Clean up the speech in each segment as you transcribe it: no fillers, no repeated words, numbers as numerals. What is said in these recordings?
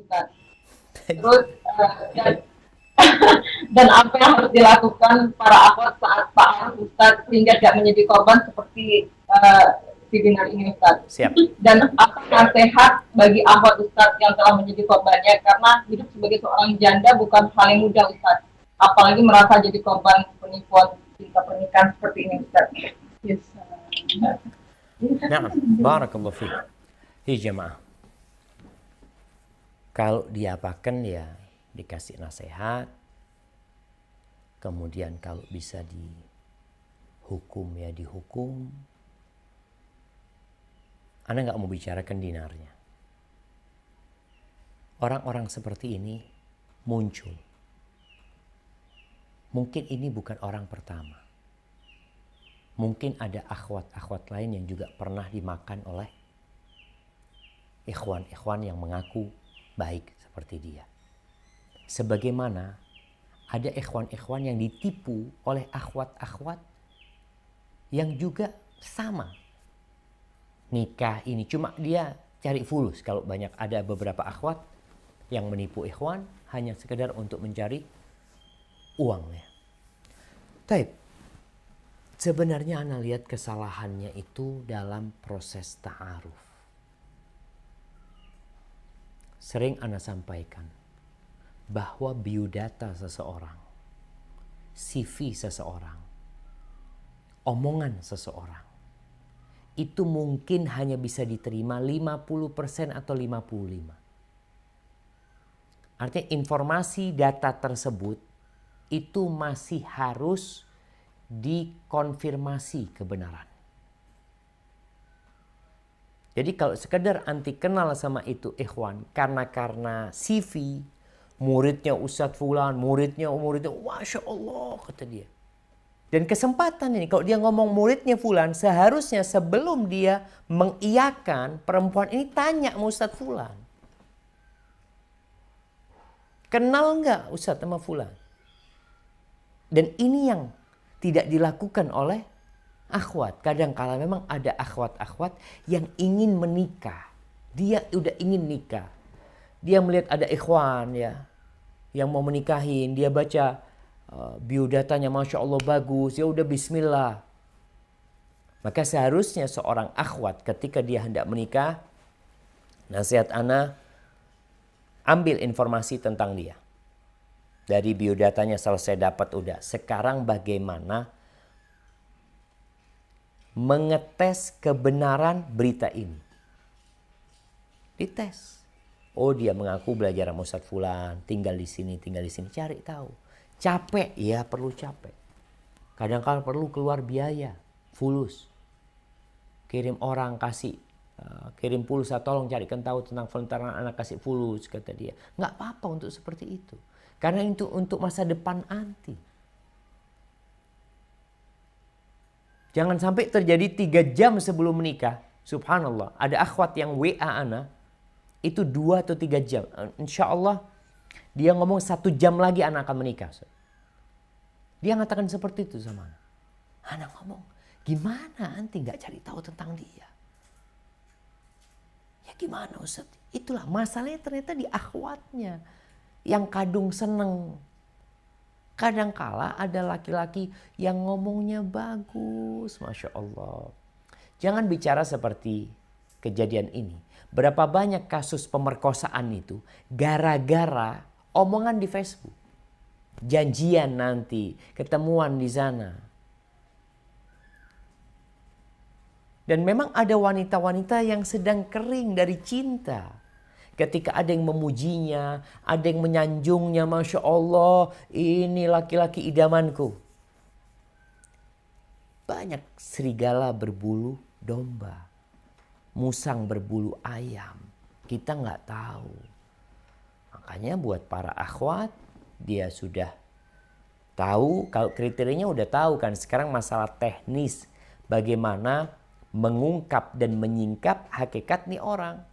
Ustaz. Terus dan, dan apa yang harus dilakukan para akhwat saat Pak Ustaz sehingga tidak menjadi korban seperti webinar ini Ustaz. Siap. Dan apa nasihat bagi akhwat Ustaz yang telah menjadi korbannya, karena hidup sebagai seorang janda bukan hal yang mudah Ustaz, apalagi merasa jadi korban penipuan cinta pernikahan seperti ini Ustaz. Yes. Nah, barakallahu fiik. Hi jemaah. Kalau diapakan ya dikasih nasihat. Kemudian kalau bisa dihukum ya dihukum. Anda nggak mau bicarakan dinarnya. Orang-orang seperti ini muncul. Mungkin ini bukan orang pertama. Mungkin ada akhwat-akhwat lain yang juga pernah dimakan oleh ikhwan-ikhwan yang mengaku baik seperti dia. Sebagaimana ada ikhwan-ikhwan yang ditipu oleh akhwat-akhwat yang juga sama. Nikah ini cuma dia cari fulus. Kalau banyak ada beberapa akhwat yang menipu ikhwan hanya sekedar untuk mencari uangnya. Taib. Sebenarnya Ana lihat kesalahannya itu dalam proses ta'aruf. Sering Ana sampaikan bahwa biodata seseorang, CV seseorang, omongan seseorang, itu mungkin hanya bisa diterima 50% atau 55%. Artinya informasi data tersebut itu masih harus dikonfirmasi kebenaran. Jadi kalau sekedar anti kenal sama itu ikhwan karena CV muridnya Ustadz Fulan, muridnya Masya Allah kata dia. Dan kesempatan ini kalau dia ngomong muridnya Fulan, seharusnya sebelum dia mengiyakan perempuan ini tanya sama Ustadz Fulan. Kenal nggak Ustadz sama Fulan? Dan ini yang tidak dilakukan oleh akhwat. Kadang-kala memang ada akhwat-akhwat yang ingin menikah. Dia udah ingin nikah. Dia melihat ada ikhwan ya yang mau menikahin. Dia baca biodatanya Masya Allah bagus. Ya udah bismillah. Maka seharusnya seorang akhwat ketika dia hendak menikah, nasihat ana, ambil informasi tentang dia. Dari biodatanya selesai dapat udah. Sekarang bagaimana mengetes kebenaran berita ini? Dites. Oh dia mengaku belajar sama Ustadz Fulan. Tinggal di sini. Cari tahu. Capek. Ya perlu capek. Kadang-kadang perlu keluar biaya. Fulus. Kirim orang kasih. Kirim pulsa tolong carikan tahu tentang volunteer anak kasih fulus kata dia. Nggak apa-apa untuk seperti itu. Karena itu untuk masa depan anti. Jangan sampai terjadi 3 jam sebelum menikah. Subhanallah. Ada akhwat yang WA ana. Itu 2 atau 3 jam. Insya Allah dia ngomong 1 jam lagi ana akan menikah. Dia mengatakan seperti itu sama ana. Ana ngomong. Gimana anti gak cari tahu tentang dia? Ya gimana Ustaz? Itulah masalahnya ternyata di akhwatnya. Yang kadung seneng. Kadangkala ada laki-laki yang ngomongnya bagus. Masya Allah. Jangan bicara seperti kejadian ini. Berapa banyak kasus pemerkosaan itu gara-gara omongan di Facebook. Janjian nanti. Ketemuan di sana. Dan memang ada wanita-wanita yang sedang kering dari cinta. Ketika ada yang memujinya, ada yang menyanjungnya, Masya Allah, ini laki-laki idamanku. Banyak serigala berbulu domba, musang berbulu ayam. Kita nggak tahu. Makanya buat para akhwat, dia sudah tahu, kalau kriterianya udah tahu kan. Sekarang masalah teknis, bagaimana mengungkap dan menyingkap hakikat nih orang.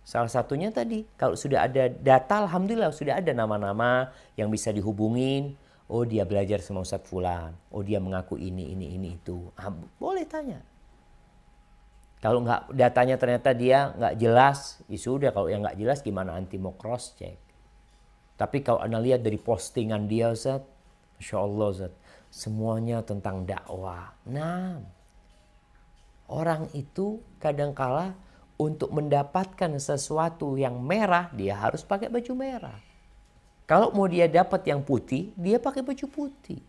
Salah satunya tadi, kalau sudah ada data, alhamdulillah sudah ada nama-nama yang bisa dihubungin. Oh dia belajar sama Ustadz Fulan. Oh dia mengaku ini, itu. Boleh tanya. Kalau nggak datanya ternyata dia nggak jelas, ya sudah. Kalau yang nggak jelas gimana anti mau cross check. Tapi kalau Anda lihat dari postingan dia Ustaz, Masya Allah Ustaz, semuanya tentang dakwah. Nah, orang itu kadangkala untuk mendapatkan sesuatu yang merah, dia harus pakai baju merah. Kalau mau dia dapat yang putih, dia pakai baju putih.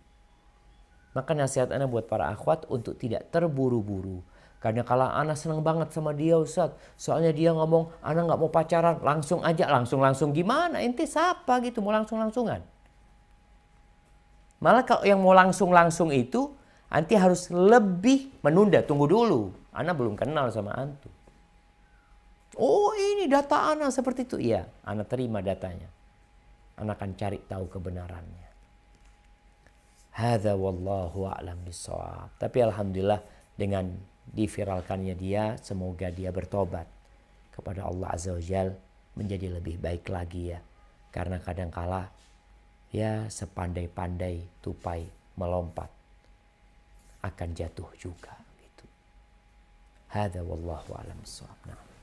Maka nasihat Ana buat para akhwat untuk tidak terburu-buru. Karena kalau Ana senang banget sama dia Ustaz, soalnya dia ngomong Ana nggak mau pacaran, langsung aja, langsung gimana? Ente siapa gitu mau langsung-langsungan? Malah kalau yang mau langsung itu, nanti harus lebih menunda, tunggu dulu. Ana belum kenal sama antum. Oh ini data Ana seperti itu. Iya, Ana terima datanya. Ana akan cari tahu kebenarannya. Hadza wallahu a'lam bissawab. Tapi alhamdulillah dengan diviralkannya dia, semoga dia bertobat kepada Allah Azza wa Jal menjadi lebih baik lagi ya. Karena kadangkala ya sepandai-pandai tupai melompat akan jatuh juga gitu. Hadza wallahu a'lam bissawab. Nah.